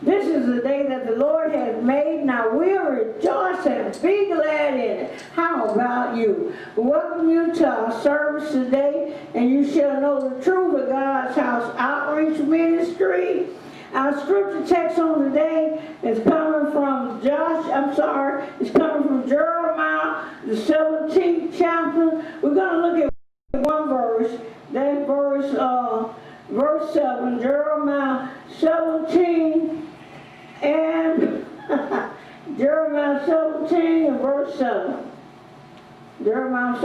This is the day that the Lord has made. Now we'll rejoice and be glad in it. How about you? Welcome you to our service today, and you shall know the truth of God's House Outreach Ministry. Our scripture text on today is coming from it's coming from Jeremiah, the 17th chapter. We're going to look at one verse. That's verse 7, Jeremiah 17 and Jeremiah 17 and verse 7. Jeremiah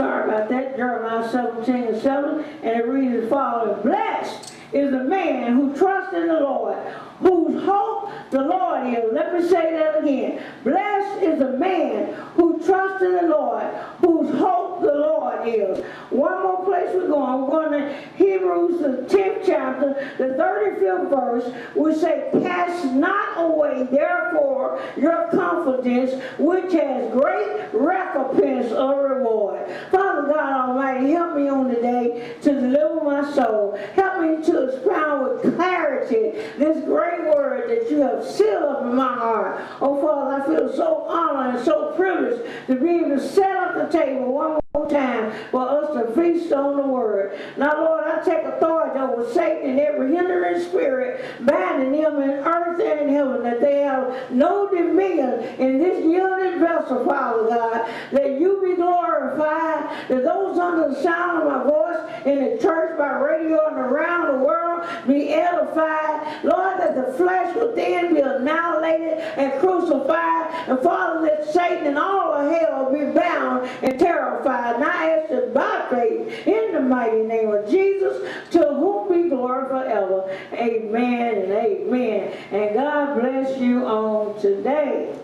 17 and 7, and it reads as follows: Blessed is the man who trusts in the Lord, whose hope the Lord is. Let me say that again. Blessed is the man who trusts in the Lord, whose hope the Lord is. One more place we're going. We're going to Hebrews, the 10th chapter, the 35th verse. We say, Cast not away, therefore, your confidence, which has great recompense of reward. Father God Almighty, help me on today to deliver my soul. Help me to expound with clarity this great word that you have sealed up in my heart. Oh, Father, I feel so honored and so privileged to be able to set up the table one more time for us to feast on the word. Now, Lord, I take authority over Satan and every hindering spirit, binding them in earth and in heaven, that they have no dominion in this yielded vessel, Father God, that you be glorified, that those under the sound of my voice in the church, by radio, and around the world be edified. Lord, that the flesh within be annihilated and crucified. And Father, let Satan and all of hell be bound and terrified. And I ask it by faith in the mighty name of Jesus, to whom be glory forever. Amen and amen. And God bless you on today.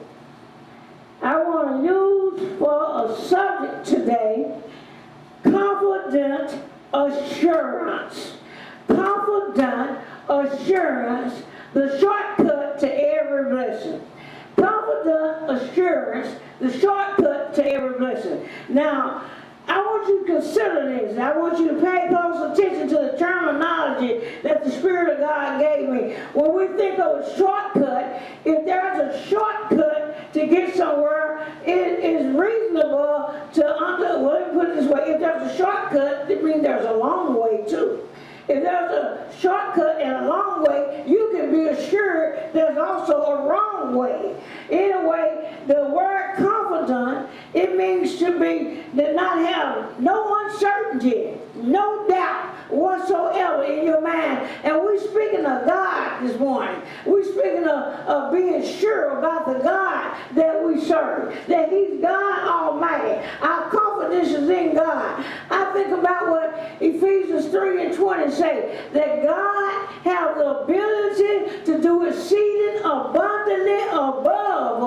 I want to use for a subject today, confident assurance. Confident assurance, the shortcut to every blessing. Confident assurance, the shortcut to every blessing. Now, I want you to consider this. I want you to pay close attention to the terminology that the Spirit of God gave me. When we think of a shortcut, if there's a shortcut to get somewhere, it is reasonable let me put it this way. If there's a shortcut, it means there's a long way too. If there's a shortcut and a long way, you can be assured there's also a wrong way. Anyway, the word confident, it means to not have no uncertainty, no doubt whatsoever in your mind. And we're speaking of God this morning. We're speaking of being sure about the God that we serve, that He's God Almighty. Our confidence is in God. I think about what Ephesians 3 and 20 say, that God has the ability to do exceeding abundantly above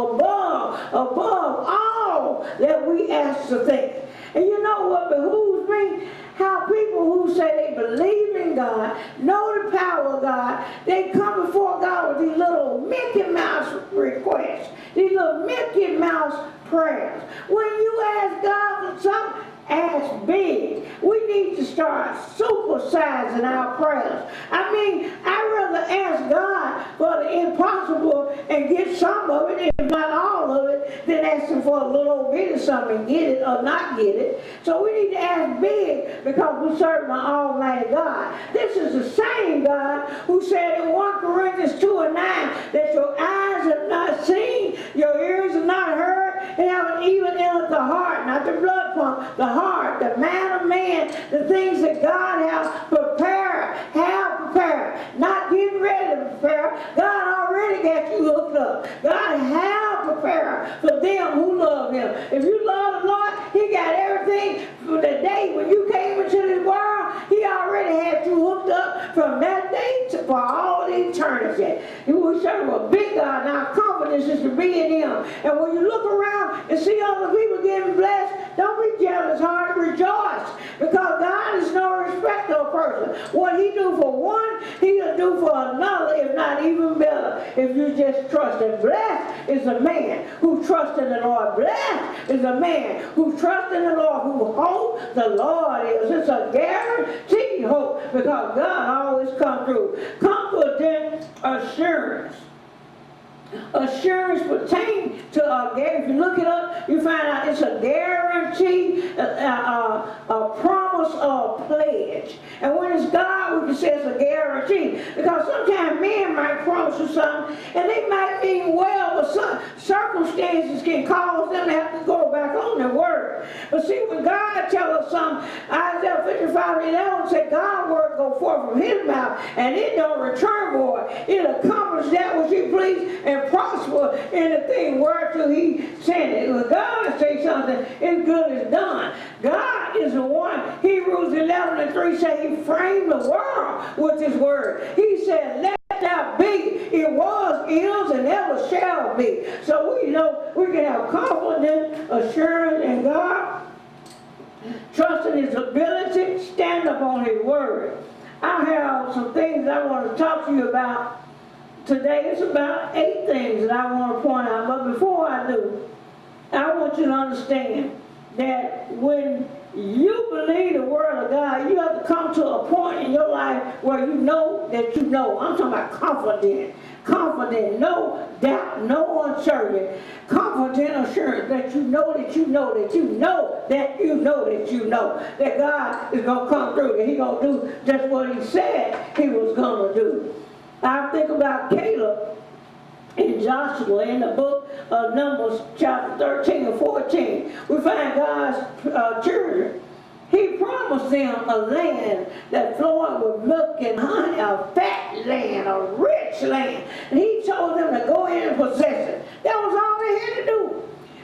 all that we ask to think. And you know what behooves me? How people who say they believe in God, know the power of God, they come before God with these little Mickey Mouse requests, these little Mickey Mouse prayers. When you ask God for something, ask big. We need to start supersizing our prayers. I mean, I'd rather ask God for the impossible and get some of it, if not all of it, than asking for a little old bit of something and get it or not get it. So we need to ask big, because we serve an almighty God. This is the same God who said in 1 Corinthians 2 and 9 that your eyes have not seen, your ears have not heard, and haven't even entered the heart, not the blood pump, the heart, the man of man, the things that God has prepared, not getting ready to prepare. God already got you hooked up. God has prepared for them who love Him. If you love the Lord, He got everything from the day when you came into this world. He already had you hooked up from that day for all eternity. We serve a big God, and our confidence is to be in Him. And when you look around and see other people getting blessed, don't be jealous, heart, rejoice, because God is no respecter of person. What He do for one, He'll do for another, if not even better, if you just trust Him. Blessed is a man who trusts in the Lord. Blessed is a man who trusts in the Lord, who hope the Lord is. It's a guaranteed hope, because God always comes through. Confident assurance. Assurance pertains to if you look it up, you find out it's a guarantee, a promise or a pledge. And when it's God, we can say it's a guarantee. Because sometimes men might promise you something, and they might mean well, but some circumstances can cause them to have to go back on their word. But see, when God tells us something, Isaiah 55:11 said, God's word go forth from his mouth, and it don't return void. It accomplishes that which he pleased and prosper in the thing whereto he sent it. When God says something, it's good as done. God is the one. Hebrews 11:3 say he framed the world with his word. He said, let that be. It was, is, and ever shall be. So we know we can have confidence, assurance in God, trust in his ability, stand up on his word. I have some things I want to talk to you about today. It's about 8 things that I want to point out. But before I do, I want you to understand that when you believe the word of God, you have to come to a point in your life where you know that you know. I'm talking about confident, no doubt, no uncertainty, confident assurance that you know that you know that you know that you know that you know that God is going to come through, that he's going to do just what he said he was going to do. I think about Caleb and Joshua in the book of Numbers, chapter 13 and 14. We find God's children. He promised them a land that flowed with milk and honey, a fat land, a rich land. And he told them to go in and possess it. That was all they had to do.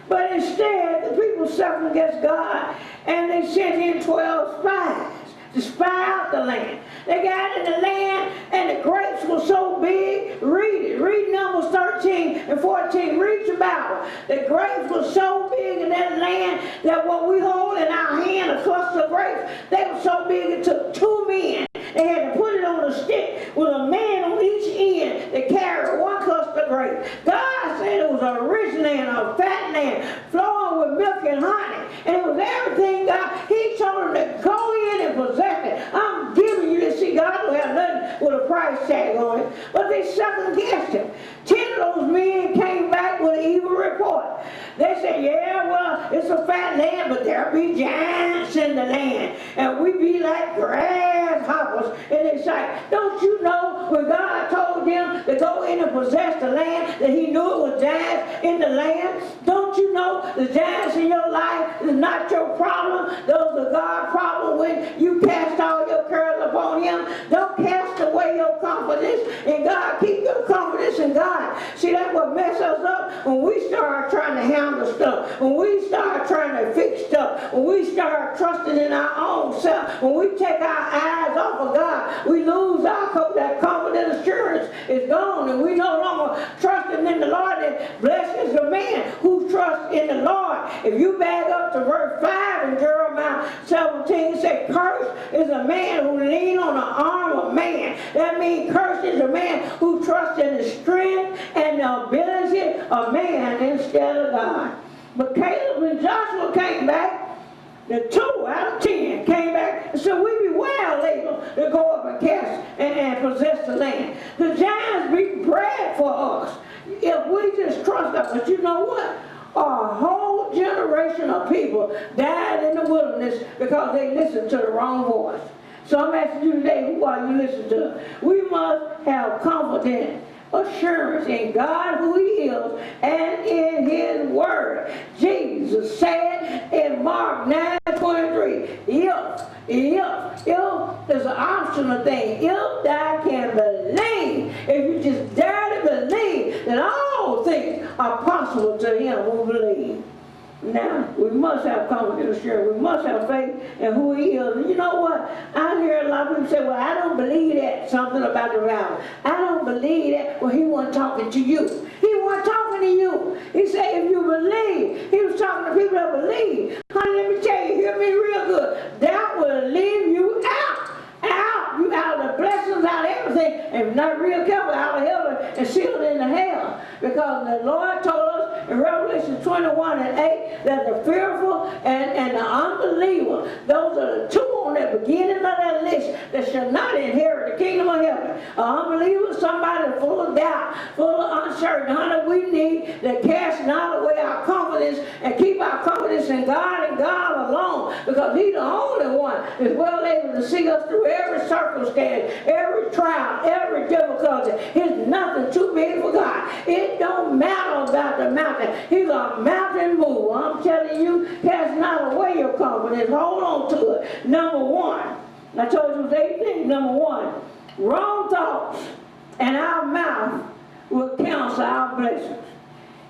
But instead, the people suffered against God, and they sent in 12 spies to spy out the land. They got in the land, and the grapes were so big. Read Numbers 13 and 14. Read your Bible. The grapes were so big in that land that what we hold in our hand, a cluster of grapes, they were so big it took 2 men. They had to put it on a stick with a man on each end to carry 1 cluster of grapes. God said it was a rich land, a fat land, flowing with milk and honey. And it was everything God, he told them to go in and possess it. I'm giving you this. See, God don't have nothing with a price tag on it. But they second guessed him. 10 of those men came back with an evil report. They said, yeah, well, it's a fat land, but there'll be giants in the land. And we be like grasshoppers. And it's like, don't you know when God told them to go in and possess the land, that he knew it was giants in the land? Don't you know the giants in your life is not your problem? Those are God's problem when you cast all your cares upon him. Don't cast away your confidence in God. Keep your confidence in God. See, that's what messes us up when we start trying to handle stuff, when we start trying to fix stuff, when we start trusting in our own self, when we take our eyes off of God, we lose that confident assurance is gone, and we no longer trusting in the Lord. And blessed is the man who trusts in the Lord. If you back up to verse 5 in Jeremiah 17, it says, cursed is a man who leans on the arm of man. That means cursed is a man who trusts in the strength and the ability of man instead of God. But Caleb and Joshua came back. The 2 out of 10 came back and said, we be well able to go up and cast and possess the land. The giants be bread for us if we just trust them. But you know what? A whole generation of people died in the wilderness because they listened to the wrong voice. So I'm asking you today, who are you listening to? We must have confidence, assurance in God who he is and in his word. Jesus said in Mark 9:23, if is an optional thing. If thou can believe, if you just dare to believe, that all things are possible to him who believes. Now, we must have confidence, assurance. We must have faith in who he is. And you know what? I hear a lot of people say, well, I don't believe that, something about the Bible. I don't believe that. Well, he wasn't talking to you. He wasn't talking to you. He said, if you believe. He was talking to people that believe. Honey, let me tell you, hear me real good. That will leave you out. You out of the blessings, out of everything, and if not real careful, out of heaven and sealed into hell. Because the Lord told us in Revelation 21:8 that the fearful and the unbeliever, those are the 2 on the beginning of that list that shall shall not inherit the kingdom of heaven. An unbeliever is somebody full of doubt, full of uncertainty. Honey, we need to cast not away our confidence and keep our confidence in God and God alone, because He's the only one that's well able to see us through every circumstance, every trial, every difficulty. There's nothing too big for God. It don't matter about the mountain. He's a mountain mover. I'm telling you, cast not away your confidence. Hold on to it. Number one, I told you 8 things. Number one, wrong thoughts and our mouth will cancel our blessings.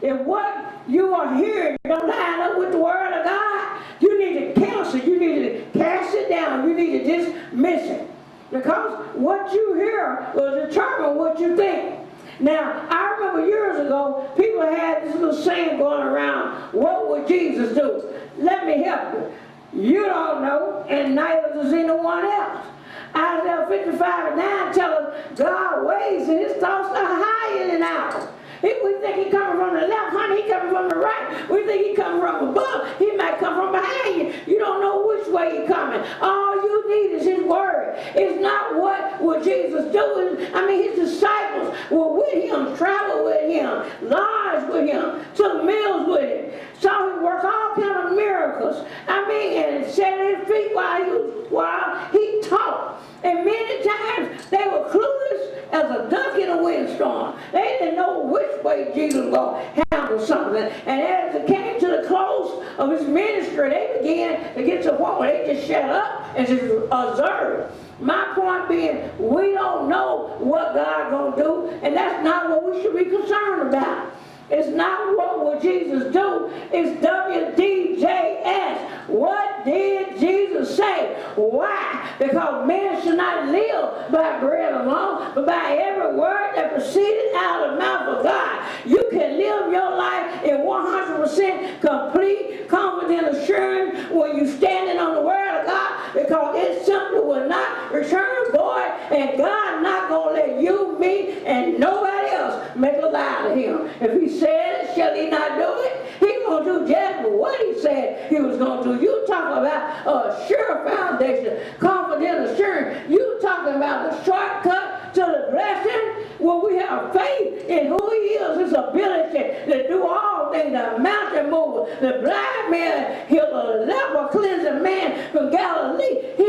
If what you are hearing don't line up with the word of God, you need to cancel it. You need to cast it down. You need to dismiss it. Because what you hear will determine what you think. Now, I remember years ago, people had this little saying going around, what would Jesus do? Let me help you. You don't know, and neither does anyone else. Isaiah 55:9 tells us God's ways and His thoughts are higher than ours. We think He coming from the left, honey, He coming from the right. We think He coming from above, He might come from behind you. You don't know which way He coming. All you need is His word. It's not what would Jesus do. I mean, His disciples were with Him, traveled with Him, lodged with Him, took meals with Him, saw Him work all kind of miracles. I mean, and sat at His feet while He taught. And many times they were clueless as a duck in a windstorm. They didn't know which way Jesus was going to handle something. And as it came to the close of His ministry, they began to get to a point where they just shut up and just observed. My point being, we don't know what God's going to do, and that's not what we should be concerned about. It's not what will Jesus do, it's WDJS. What did Jesus say? Why? Because man should not live by bread alone, but by every word that proceeded out of the mouth of God. You can live your life in 100% complete, confident assurance when you're standing on the word of God, because it simply will not return void, and God not going to let you, me, and nobody else make a lie to Him. If He said it, shall He not do it? He's going to do just what He said He was going to do. You talk about a sure foundation, confident assurance. You talking about a shortcut to the blessing where we have faith in who He is, His ability to do all things, the mountain mover, the blind man healed, the leper cleansing man from Galilee. He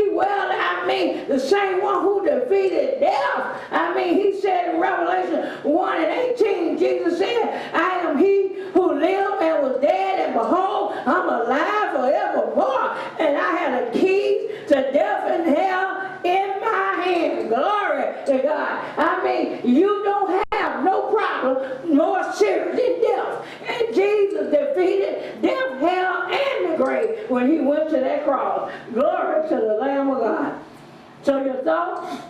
the same one who defeated death. He said in Revelation 1:18, Jesus said, I am He who lived and was dead, and behold, I'm alive forevermore, and I have the keys to death and hell in my hand. Glory to God. You don't have no problem more serious than death. And Jesus defeated death, hell, and the grave when He went to that cross. Glory to the Lamb of God. So your thoughts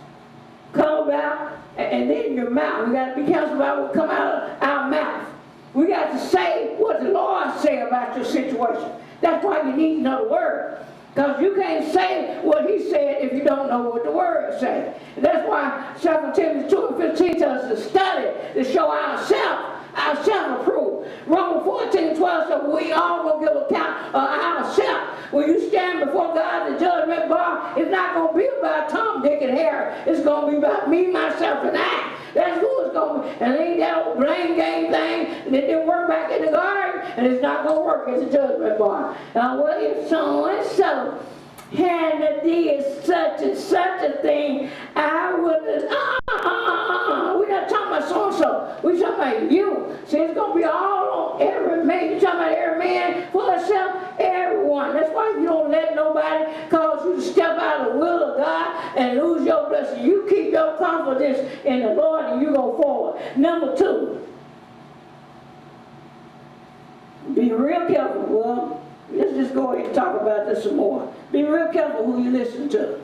come about, and then your mouth. We got to be careful about what come out of our mouth. We got to say what the Lord said about your situation. That's why you need to know the Word. Because you can't say what He said if you don't know what the Word says. That's why 2 Timothy 2:15 tells us to study to show ourselves approved. Romans 14:12 says we all will give account of ourselves. When you stand before God, the judgment bar, it's not going to be about Tom, Dick, and Harry. It's going to be about me, myself, and I. That's who it's going to be. And it ain't that old blame game thing that didn't work back in the garden, and it's not going to work at the judgment bar. Well, if so-and-so had did such and such a thing, I wouldn't. We're not talking about so-and-so. We're talking about you. See, it's going to be all on every man. You're talking about every man for himself, everyone. That's why you don't let nobody cause you to step out of the will of God and lose your blessing. You keep your confidence in the Lord and you go forward. Number 2, be real careful. Well, let's just go ahead and talk about this some more. Be real careful who you listen to.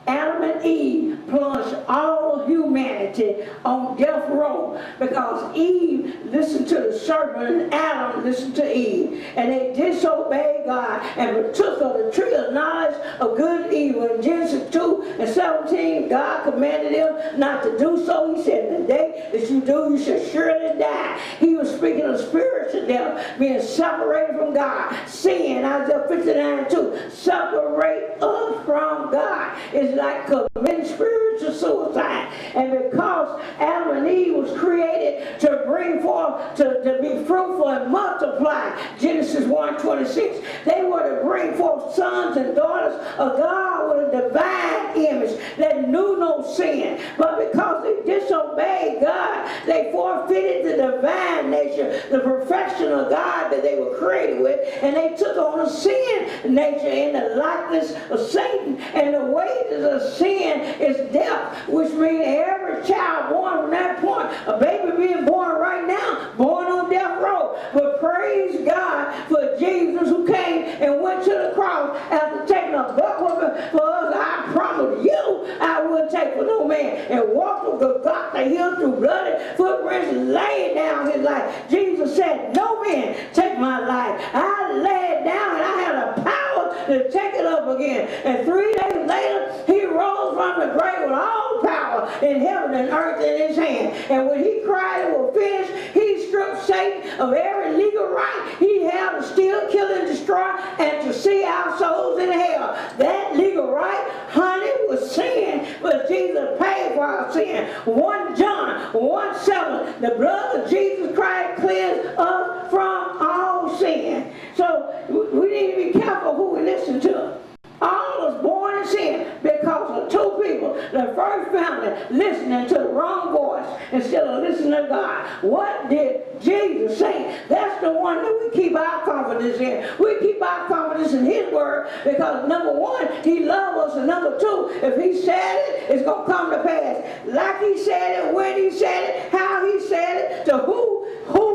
Adam and Eve plunged all humanity on death row because Eve listened to the serpent and Adam listened to Eve. And they disobeyed God and partook of the tree of knowledge of good and evil. In Genesis 2:17, God commanded them not to do so. He said, the day that you do, you shall surely die. He was speaking of spiritual death, being separated from God. Sin, Isaiah 59:2, separate us from God. It's like committing spiritual suicide. And because Adam and Eve was created to bring forth, to be fruitful and multiply, Genesis 1:26, they were to bring forth sons and daughters of God with a divine image that knew no sin. But because they disobeyed God, they forfeited the divine nature, the perfection of God that they were created with, and they took on a sin nature in the likeness of Satan. And the wages of sin is death, which means every child born from that point, a baby being born right now, born on death row. But praise God for Jesus, who came and went to the cross after taking a buck whipping for us. I promise you, I wouldn't take for no man, and walked with the hill through bloody footprints and laid down his life. Jesus said, no man take my life. I laid it down and I had the power to take it up again. And 3 days later, he rose from the grave with all power in heaven and earth in his hand. And when he cried it was finished, he stripped Satan of every legal right he had to steal, kill, and destroy, and to see our souls in hell. That legal right, honey, was sin, but Jesus paid for our sin. 1 John 1:7, the blood of Jesus Christ cleansed us from all sin. So we need to be careful who we listen to. All was born in sin because of two people. The first family listening to the wrong voice instead of listening to God. What did Jesus say? That's the one that we keep our confidence in. We keep our confidence in his word because number one, he loves us, and number two, if he said it, it's going to come to pass. Like he said it, when he said it, how he said it, to who,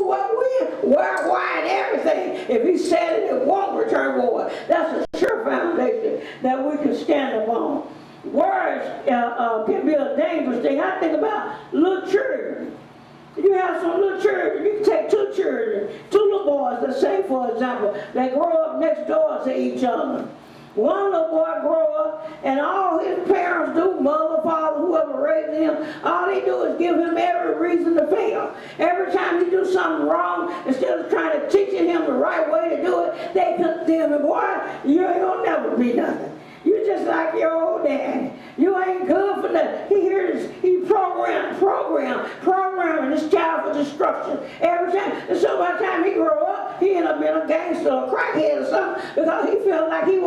what, when, where, why, and everything. If he said it, it won't return void. That's a sure foundation that we can stand upon. Words can be a dangerous thing. I think about little children. You have some little children. You can take two children, two little boys, let's say, for example, they grow up next door to each other. One little boy grow up, and all his parents do, mother, father, whoever raised him, all they do is give him every reason to fail. Every time he do something wrong, instead of trying to teach him the right way to do it, they condemn him. Boy, you ain't gonna never be nothing. You just like your old daddy. You ain't good for nothing. He hears, he programming this child for destruction every time. And so by the time he grow up, he end up being a gangster or a crackhead or something because he feels like he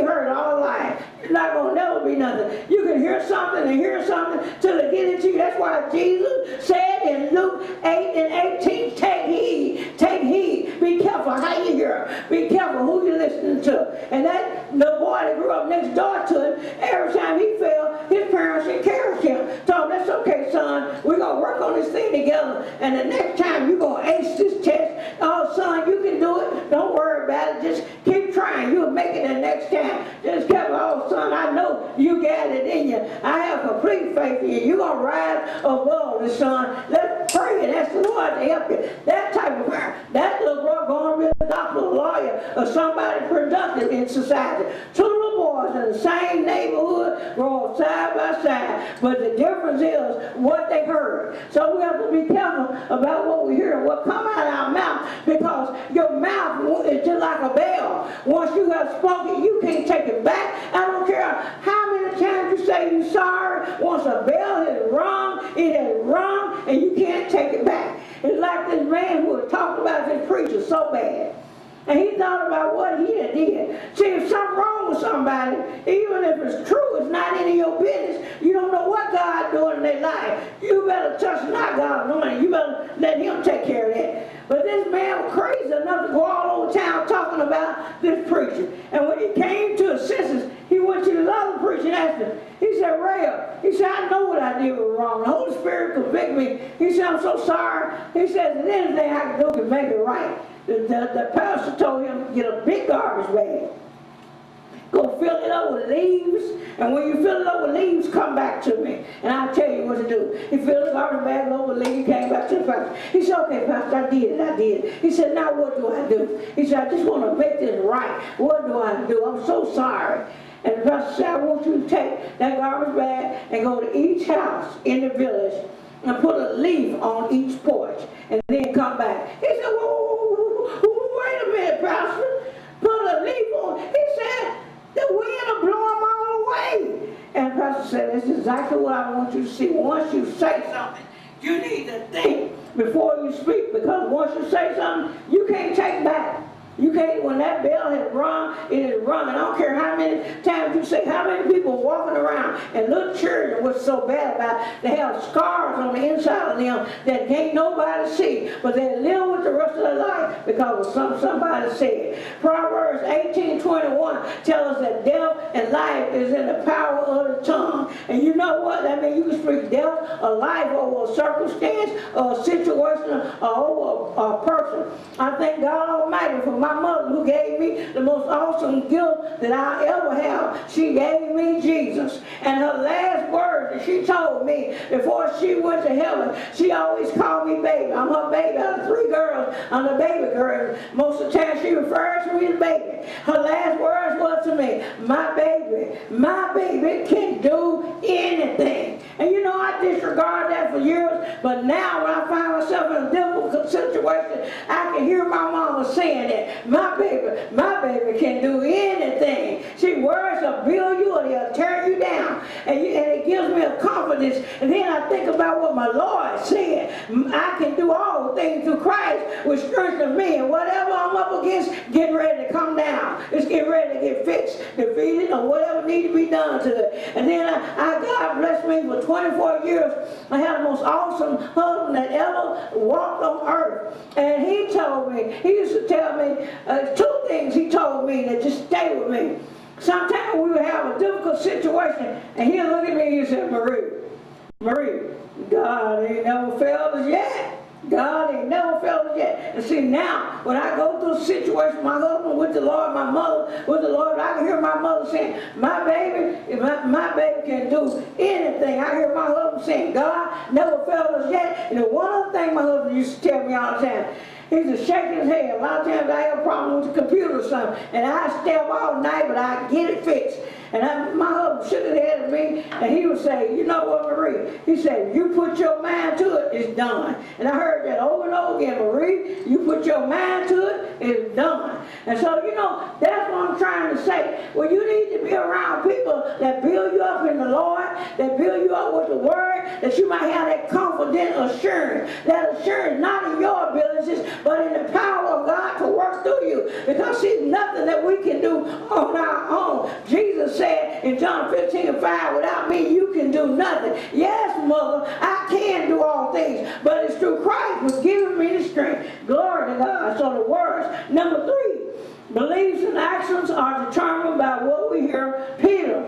heard all life. It's not gonna never be nothing. You can hear something and hear something till they get into you. That's why Jesus said in Luke 8:18, take heed, be careful how you hear, be careful who you're listening to. And that the boy that grew up next door to him, every time he fell, his parents encouraged him. Told him, that's okay, son, we're gonna work on this thing together, and the next time you're gonna ace this test. Oh, son, you can do it. Don't worry about it. Just keep trying. You'll make it the next time. Just keep, oh, son, I know you got it in you. I have complete faith in you. You're gonna rise above this, son. Let's pray and ask the Lord to help you. That type of parent. That little boy going to be a doctor, a lawyer, or somebody productive in society. Two little boys in the same neighborhood grow up side by side, but the difference is what they heard. So we have to be careful about what we hear and what come out of our mouth, because your mouth is just like a bell. Once you have spoken, you can't take it back. I don't care how many times you say you're sorry. Once a bell is wrong, it is wrong, and you can't take it back. It's like this man who had talked about this preacher so bad. And he thought about what he had did. See, if something's wrong with somebody, even if it's true, it's not any of your business. You don't know what God's doing in their life. You better touch not God's doing. You better let him take care of that. But this man was crazy enough to go all over town talking about this preacher. And when he came to his senses, he went to this other preacher and asked him. He said, Ray, he said, I know what I did was wrong. The Holy Spirit convicted me. He said, I'm so sorry. He said, if there's anything I can do to make it right. The pastor told him to get a big garbage bag, Go fill it up with leaves. And when you fill it up with leaves, come back to me. And I'll tell you what to do. He filled the garbage bag up with leaves, came back to the pastor. He said, okay, Pastor, I did it. He said, now what do I do? He said, I just want to make this right. What do I do? I'm so sorry. And the pastor said, I want you to take that garbage bag and go to each house in the village and put a leaf on each porch and then come back. He said, wait a minute, Pastor. Put a leaf on. He said, the wind will blow them all away. And the pastor said, that's exactly what I want you to see. Once you say something, you need to think before you speak, because once you say something, you can't take back. You can't, when that bell has rung, it is rung. And I don't care how many times you say, how many people walking around, and little children, what's so bad about it, they have scars on the inside of them that can't nobody see, but they live with the rest of their life because of somebody said. Proverbs 18:21 tells us that death and life is in the power of the tongue. And you know what? That means you can speak death or life over a circumstance or a situation or over a person. I thank God Almighty for my mother, who gave me the most awesome gift that I ever have. She gave me Jesus. And her last word that she told me before she went to heaven, she always called me baby. I'm her baby. Out of 3 girls, I'm the baby girl. Most of the time she refers to me as baby. Her last words was to me, my baby can do anything. And you know, I disregard that for years, but now when I find myself in a difficult situation, I can hear my mama saying it. My baby can do anything. See, words will build you or they'll tear you down. And it gives me a confidence. And then I think about what my Lord said. I can do all things through Christ, which strengthens me. And whatever I'm up against, get ready to come down. It's get ready to get fixed, defeated, or whatever needs to be done to it. And then God blessed me for 24 years. I had the most awesome husband that ever walked on earth. And he told me, he used to tell me, 2 things he told me that just stay with me. Sometimes we would have a difficult situation, and he'll look at me and he said, Marie, God ain't never failed us yet. God ain't never failed us yet. And see, now, when I go through a situation, my husband with the Lord, my mother with the Lord, I can hear my mother saying, my baby can do anything. I hear my husband saying, God never failed us yet. And the one other thing my husband used to tell me all the time, he used to shake his head. A lot of times I have a problem with the computer or something, and I stay up all night, but I get it fixed. And my husband shook his head at me, and he would say, you know what, Marie? He said, you put your mind to it, it's done. And I heard that over and over again, Marie, you put your mind to it, it's done. And so, you know, that's what I'm trying to say. Well, you need to be around people that build you up in the Lord, that build you up with the Word, that you might have that confident assurance. That assurance not in your abilities, but in the power of God to work through you. Because see, nothing that we can do on our own. Jesus said in John 15:5, without me you can do nothing. Yes, mother, I can do all things, but it's through Christ who's giving me the strength. Glory to God. So the words, number 3, beliefs and actions are determined by what we hear. Peter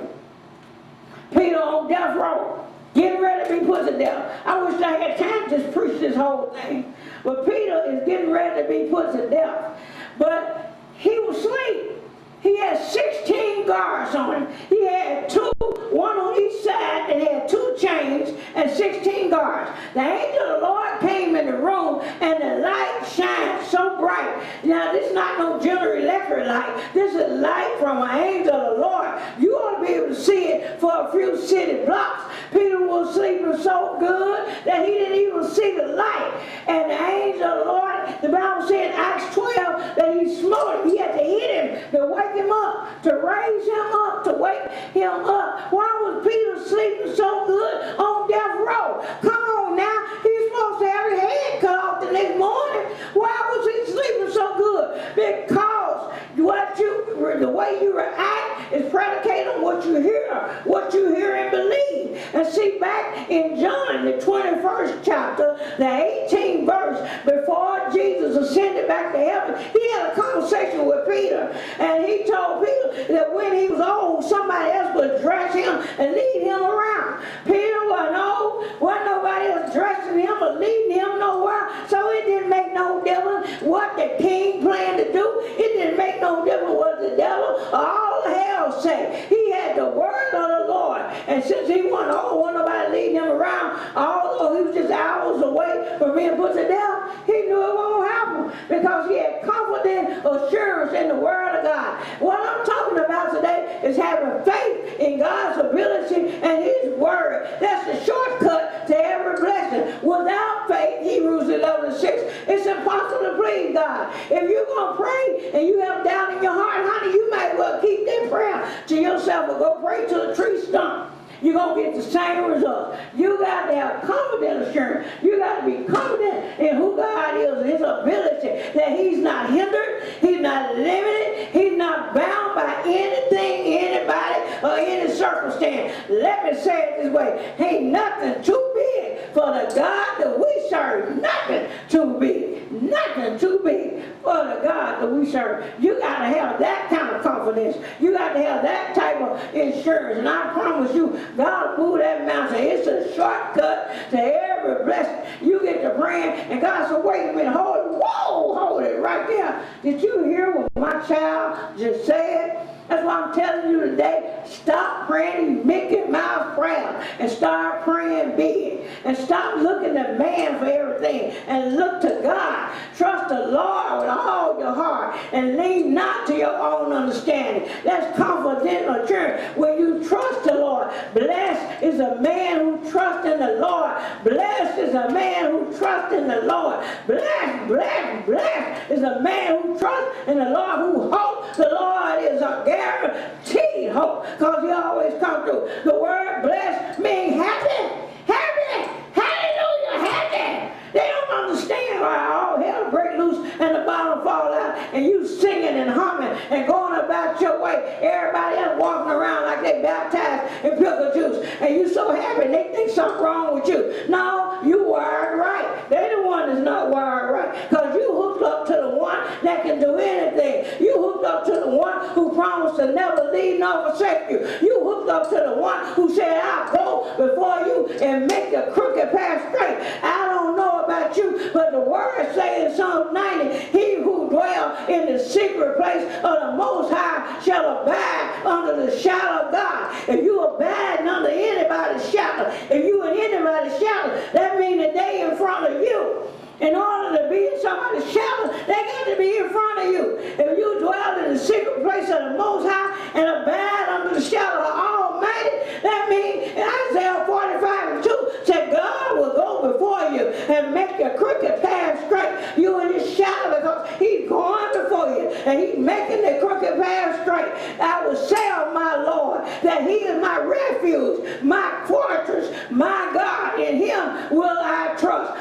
on death row, getting ready to be put to death. I wish I had time to just preach this whole thing. But Peter is getting ready to be put to death. But he was asleep. He had 16 guards on him. He had 2, 1 on each side, and he had 2 chains and 16 guards. The angel of the Lord came in the room, and the light shined so bright. Now, this is not no General Electric light. This is light from an angel of the Lord. You ought to be able to see it for a few city blocks. Peter was sleeping so good that he didn't even see the light. And the angel of the Lord, the Bible said in Acts 12 that he smote him. He had to hit him to wake him up, to raise him up, to wake him up. Why was Peter sleeping so good on death row? Come on now, he's supposed to have his head cut off the next morning. Why was he sleeping so good? Because the way you react is predicated on what you hear and believe. And see, back in John, the 21st chapter, the 18th verse, before Jesus ascended back to heaven, he had a conversation with Peter. And he told Peter that when he was old, somebody else would dress him and lead him around. Peter wasn't old, wasn't nobody else dressing him or leading him nowhere. So it didn't make no difference what the king planned to do. It didn't make no difference what the devil or all the well saved. He had the word of the Lord. And since he don't want nobody leading him around, although he was just hours away from being put to death, he knew it won't happen because he had confident assurance in the word of God. What I'm talking about today is having faith in God's ability and his word. That's the shortcut to every blessing. Without faith, Hebrews 11:6, it's impossible to please God. If you're going to pray and you have doubt in your heart, honey, you might well keep that prayer to yourself or go pray to a tree stump. You're going to get the same results. You got to have confident assurance. You got to be confident in who God is and his ability, that he's not hindered, he's not limited, he's not bound by anything, anybody, or any circumstance. Let me say it this way. Ain't nothing too big for the God that we serve. Nothing too big. Nothing too big for the God that we serve. You got to have that kind of confidence. You got to have that type of insurance. And I promise you, God will move that mountain. It's a shortcut to every blessing. You get to praying, and God said, wait a minute, hold it right there. Did you hear what my child just said? That's why I'm telling you today, stop praying Mickey Mouse prayer and start praying big. And stop looking to man for everything and look to God. Trust the Lord with all your heart and lean not to your own understanding. That's confident assurance. When you trust the Lord, blessed is a man who trusts in the Lord. Blessed is a man who trusts in the Lord. Blessed is a man who trusts in the Lord, who hopes the Lord is a guaranteed hope, because he always comes through. The word blessed means happy. Hallelujah, happy. They don't understand why all hell break loose and the bottom fall out and you singing and humming and going about your way. Everybody else walking around like they baptized in pickle juice and you so happy they think something wrong with you. No, you wired right. They're the one that's not wired right, because you hooked up to the one that can do anything. You hooked up to the one who promised to never leave nor forsake you. You hooked up to the one who said, I'll go before you and make the crooked path straight. I don't know about you, but the word says in Psalm 90, he who dwells in the secret place of the Most High shall abide under the shadow of God. If you abide under anybody's shadow, if you in anybody's shadow, that means that they in front of you. In order to be in somebody's shadow, they got to be in front of you. If you dwell in the secret place of the Most High and abide under the shadow of the Almighty, that means in Isaiah 45:2 said God will go before you and make your crooked path straight. You in his shadow because he's going before you and he's making the crooked path straight. I will say of my Lord that he is my refuge, my fortress, my God. In him will I trust.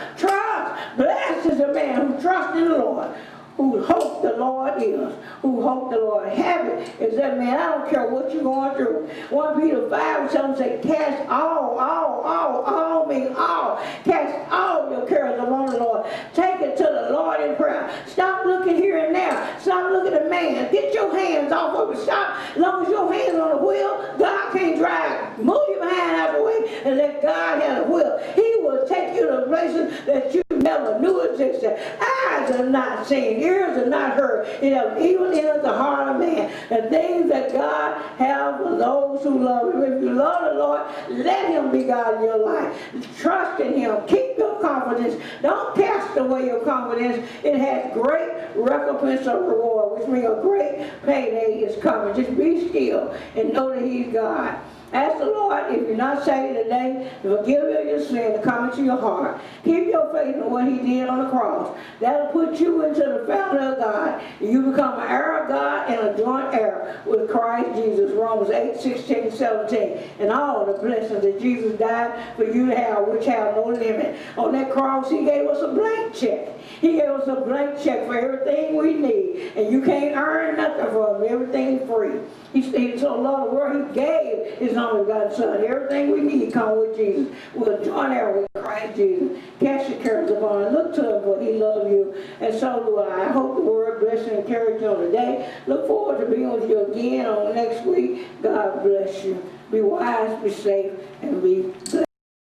Blessed is the man who trusts in the Lord, who hope the Lord is, who hope the Lord. Happy is that man. I don't care what you're going through. 1 Peter 5:7 say, cast all means all. Cast all your cares upon the Lord. Take it to the Lord in prayer. Stop looking here and there. Stop looking at man. Get your hands off of it. Stop. As long as your hands on the wheel, God can't drive. Move your hand out of the way and let God have the wheel. He will take you to places that you never knew existed. Eyes are not seen, ears are not heard. It has even entered the heart of man. The things that God has for those who love him. If you love the Lord, let him be God in your life. Trust in him. Keep your confidence. Don't cast away your confidence. It has great recompense of reward, which means a great payday is coming. Just be still and know that he's God. Ask the Lord, if you're not saved today, to forgive you of your sin, to come into your heart. Keep your faith in what he did on the cross. That'll put you into the family of God. You become an heir of God and a joint heir with Christ Jesus. Romans 8:16-17. And all the blessings that Jesus died for you to have, which have no limit. On that cross, he gave us a blank check. He gave us a blank check for everything we need. And you can't earn nothing from him. Everything is free. He so loved the world, he gave his only begotten Son. Everything we need come with Jesus. We'll join heir with Christ Jesus. Cast your cares upon him. Look to him, for he loves you. And so do I. I hope the word bless and encourage you on today. Look forward to being with you again on next week. God bless you. Be wise, be safe, and be blessed.